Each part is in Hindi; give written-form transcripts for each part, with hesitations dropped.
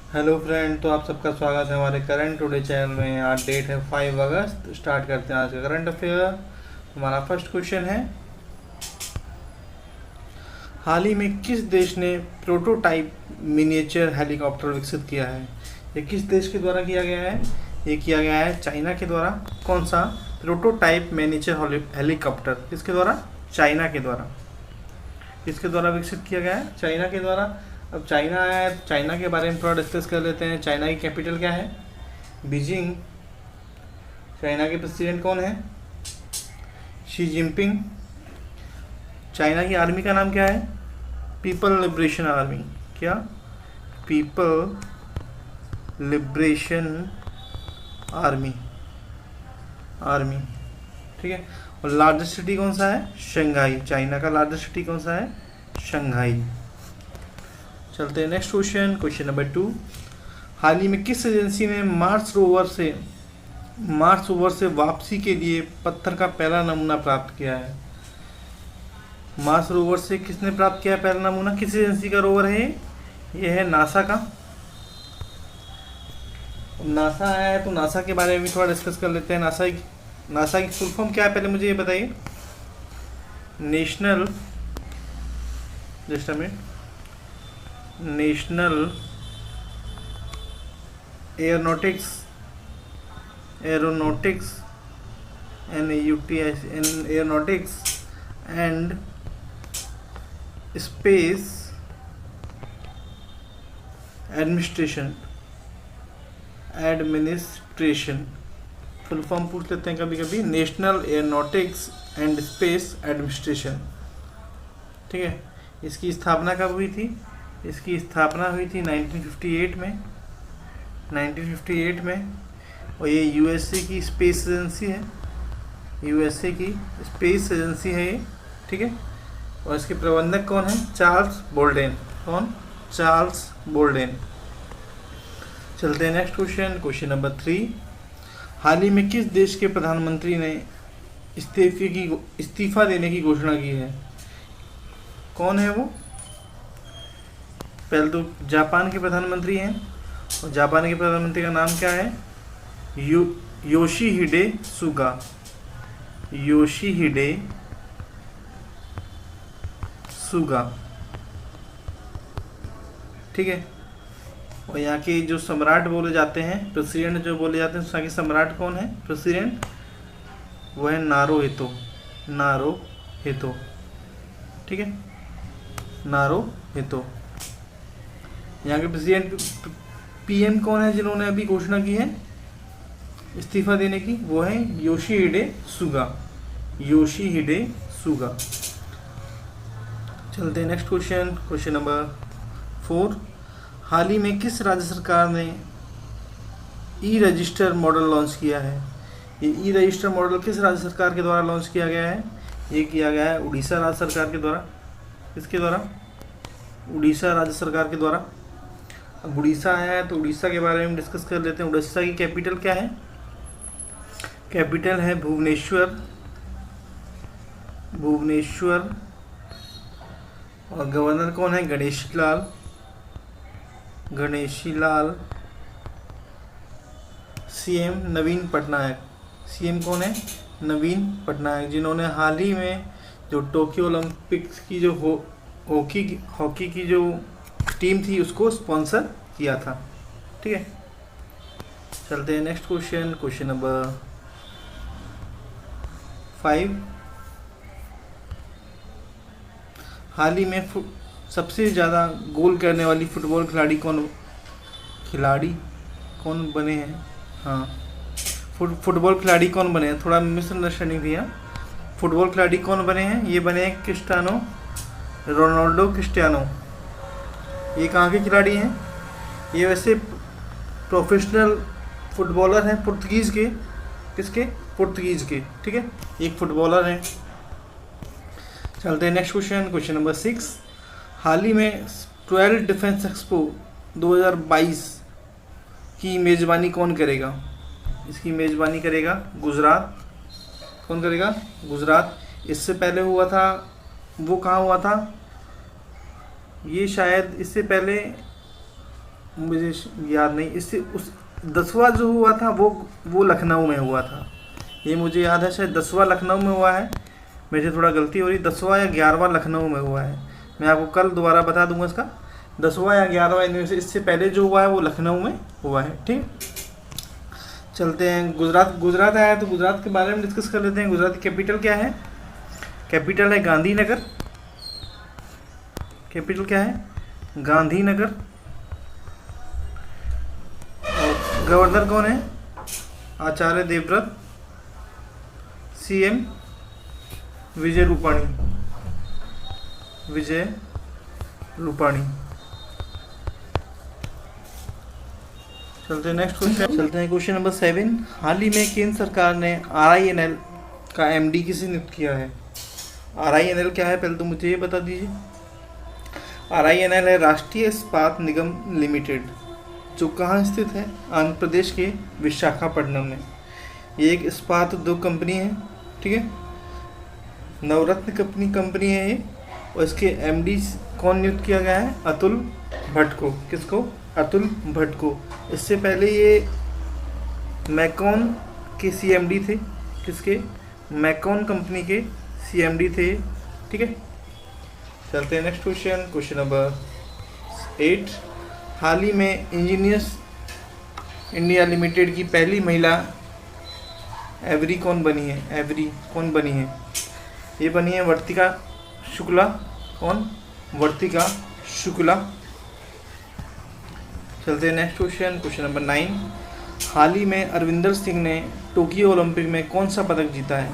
हेलो फ्रेंड, तो आप सबका स्वागत है हमारे करंट टुडे चैनल में। आज डेट है 5 अगस्त। स्टार्ट करते हैं आज का करंट अफेयर। हमारा फर्स्ट क्वेश्चन है, हाल ही में किस देश ने प्रोटोटाइप मिनिएचर हेलीकॉप्टर विकसित किया है? ये किस देश के द्वारा किया गया है? ये किया गया है चाइना के द्वारा। कौन सा प्रोटोटाइप मिनिएचर हेलीकॉप्टर? किसके द्वारा? चाइना के द्वारा। किसके द्वारा विकसित किया गया है? चाइना के द्वारा। अब चाइना है, चाइना के बारे में थोड़ा डिस्कस कर लेते हैं। चाइना की कैपिटल क्या है? बीजिंग। चाइना के प्रेसिडेंट कौन है? Xi Jinping. चाइना की आर्मी का नाम क्या है? People liberation army. क्या? People liberation army. आर्मी, ठीक है। और लार्जेस्ट सिटी कौन सा है? शंघाई। चाइना का लार्जेस्ट सिटी कौन सा है? शंघाई। चलते हैं नेक्स्ट क्वेश्चन, क्वेश्चन नंबर 2। हाल ही में किस एजेंसी ने मार्स रोवर से वापसी के लिए पत्थर का पहला नमूना प्राप्त किया है? मार्स रोवर से किसने प्राप्त किया है पहला नमूना? किस एजेंसी का रोवर है ये? है नासा का। नासा है तो नासा के बारे में भी थोड़ा डिस्कस कर लेते हैं। नासा की फुल फॉर्म क्या है, पहले मुझे ये बताइए। National, just a minute, national aeronautics aeronautics and space administration. Full form पूछ लेते हैं कभी कभी। National aeronautics and space administration, ठीक है। इसकी स्थापना कब हुई थी? इसकी स्थापना हुई थी 1958 में। 1958 में। और ये यूएसए की स्पेस एजेंसी है। यूएसए की स्पेस एजेंसी है ये, ठीक है। और इसके प्रबंधक कौन है? चार्ल्स बोल्डेन। कौन? चार्ल्स बोल्डेन। चलते हैं नेक्स्ट क्वेश्चन, क्वेश्चन नंबर 3। हाल ही में किस देश के प्रधानमंत्री ने इस्तीफा देने की घोषणा की है? कौन है वो? पहले तो जापान के प्रधानमंत्री हैं। और जापान के प्रधानमंत्री का नाम क्या है? योशीहिडे सुगा। योशीहिडे सुगा, ठीक है। और यहाँ के जो सम्राट बोले जाते हैं, प्रेसिडेंट जो बोले जाते हैं, उसका के सम्राट कौन है? प्रेसिडेंट वो है नारोहितो। नारोहितो, ठीक है। नारोहितो। यहाँ के प्रेसिडेंट पीएम कौन है जिन्होंने अभी घोषणा की है इस्तीफा देने की? वो है योशीहिडे सुगा। योशीहिडे सुगा। चलते हैं नेक्स्ट क्वेश्चन, क्वेश्चन नंबर 4। हाल ही में किस राज्य सरकार ने ई रजिस्टर मॉडल लॉन्च किया है? ये ई रजिस्टर मॉडल किस राज्य सरकार के द्वारा लॉन्च किया गया है? ये किया गया है उड़ीसा राज्य सरकार के द्वारा। किसके द्वारा? उड़ीसा राज्य सरकार के द्वारा। अब उड़ीसा है तो उड़ीसा के बारे में डिस्कस कर लेते हैं। उड़ीसा की कैपिटल क्या है? कैपिटल है भुवनेश्वर। भुवनेश्वर। और गवर्नर कौन है? गणेशीलाल। गणेशीलाल। सीएम नवीन पटनायक। सीएम कौन है? नवीन पटनायक, जिन्होंने हाल ही में जो टोक्यो ओलंपिक्स की जो हॉकी की जो टीम थी उसको स्पॉन्सर किया था, ठीक है। चलते हैं नेक्स्ट क्वेश्चन, क्वेश्चन नंबर 5। हाल ही में सबसे ज़्यादा गोल करने वाली फुटबॉल खिलाड़ी कौन बने हैं? हाँ, फुटबॉल खिलाड़ी कौन बने हैं? थोड़ा मिसअंडरस्टैंडिंग थी यहाँ। फुटबॉल खिलाड़ी कौन बने हैं? ये बने हैं क्रिस्टियानो रोनाल्डो। क्रिस्टियानो ये कहाँ के खिलाड़ी हैं? ये वैसे प्रोफेशनल फुटबॉलर हैं पुर्तगीज़ के। किसके? पुर्तगीज़ के, ठीक है। एक फुटबॉलर हैं। चलते हैं नेक्स्ट क्वेश्चन, क्वेश्चन नंबर 6। हाल ही में 12 डिफेंस एक्सपो 2022 की मेज़बानी कौन करेगा? इसकी मेज़बानी करेगा गुजरात। कौन करेगा? गुजरात। इससे पहले हुआ था, वो कहाँ हुआ था? ये शायद इससे पहले मुझे याद नहीं, इससे उस 10वां जो हुआ था वो लखनऊ में हुआ था, ये मुझे याद है, शायद 10वां लखनऊ में हुआ है, मेरे से थोड़ा गलती हो रही, 10वां या 11वां लखनऊ में हुआ है। मैं आपको कल दोबारा बता दूंगा इसका, 10वां या 11वां, इनमें से इससे पहले जो हुआ है वो लखनऊ में हुआ है। ठीक, चलते हैं गुजरात आया तो गुजरात के बारे में डिस्कस कर लेते हैं। गुजरात की कैपिटल क्या है? कैपिटल है गांधीनगर। कैपिटल क्या है? गांधीनगर। और गवर्नर कौन है? आचार्य देवव्रत। सीएम विजय रूपाणी। चलते हैं नेक्स्ट क्वेश्चन। चलते हैं क्वेश्चन नंबर 7। हाल ही में केंद्र सरकार ने RINL का MD किसे नियुक्त किया है? RINL क्या है पहले तो मुझे ये बता दीजिए। RINL है राष्ट्रीय इस्पात निगम लिमिटेड, जो कहाँ स्थित है? आंध्र प्रदेश के विशाखापट्टनम में। ये एक इस्पात उद्योग कंपनी है, ठीक है, नवरत्न कंपनी है ये। और इसके MD कौन नियुक्त किया गया है? अतुल भट्ट को। किसको? अतुल भट्ट को। इससे पहले ये मैकॉन के CMD थे। किसके? मैकॉन कंपनी के CMD थे, ठीक है। चलते हैं नेक्स्ट क्वेश्चन। Question number 8। हाल ही में इंजीनियर्स इंडिया लिमिटेड की पहली महिला एवरी कौन बनी है? एवरी कौन बनी है? ये बनी है वर्तिका शुक्ला। कौन? वर्तिका शुक्ला। चलते हैं नेक्स्ट क्वेश्चन। Question number 9। हाल ही में हरविंदर सिंह ने टोक्यो ओलंपिक में कौन सा पदक जीता है?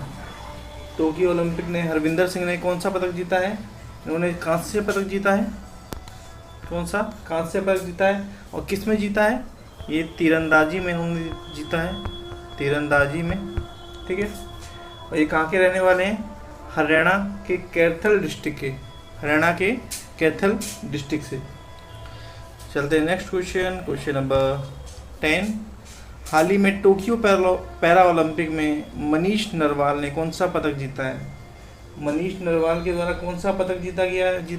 टोक्यो ओलंपिक में हरविंदर सिंह ने कौन सा पदक जीता है? इन्होंने कांस्य पदक जीता है। कौन सा? कांस्य पदक जीता है। और किस में जीता है? ये तीरंदाजी में उन्होंने जीता है, तीरंदाजी में, ठीक है। और ये कहाँ के रहने वाले हैं? हरियाणा के कैथल डिस्ट्रिक्ट के, हरियाणा के कैथल डिस्ट्रिक्ट से। चलते हैं नेक्स्ट क्वेश्चन। Question number 10। हाल ही में टोक्यो पैरा ओलंपिक में मनीष नरवाल ने कौन सा पदक जीता है? मनीष नरवाल के द्वारा कौन सा पदक जीता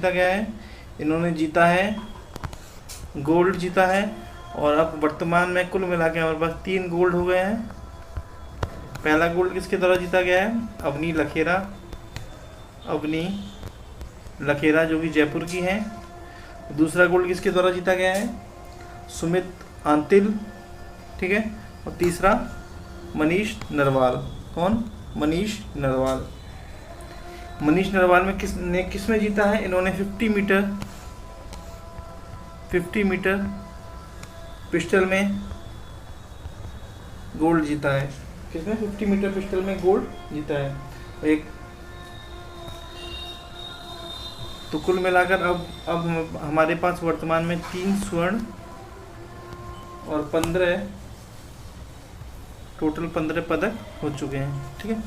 गया है? इन्होंने जीता है गोल्ड जीता है। और अब वर्तमान में कुल मिला के हमारे पास 3 गोल्ड हो गए हैं। पहला गोल्ड किसके द्वारा जीता गया है? अवनी लखेरा जो कि जयपुर की हैं। दूसरा गोल्ड किसके द्वारा जीता गया है? सुमित आंतिल, ठीक है। और तीसरा मनीष नरवाल। कौन? मनीष नरवाल। मनीष नरवाल में किस में जीता है? इन्होंने 50 मीटर पिस्टल में गोल्ड जीता है। किसमें? 50 मीटर पिस्टल में गोल्ड जीता है। एक तो कुल मिलाकर अब हमारे पास वर्तमान में 3 स्वर्ण और 15, टोटल 15 पदक हो चुके हैं, ठीक है।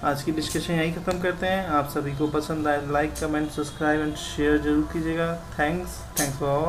आज की डिस्कशन यहीं ख़त्म करते हैं। आप सभी को पसंद आए like, comment, subscribe and share जरूर कीजिएगा। Thanks for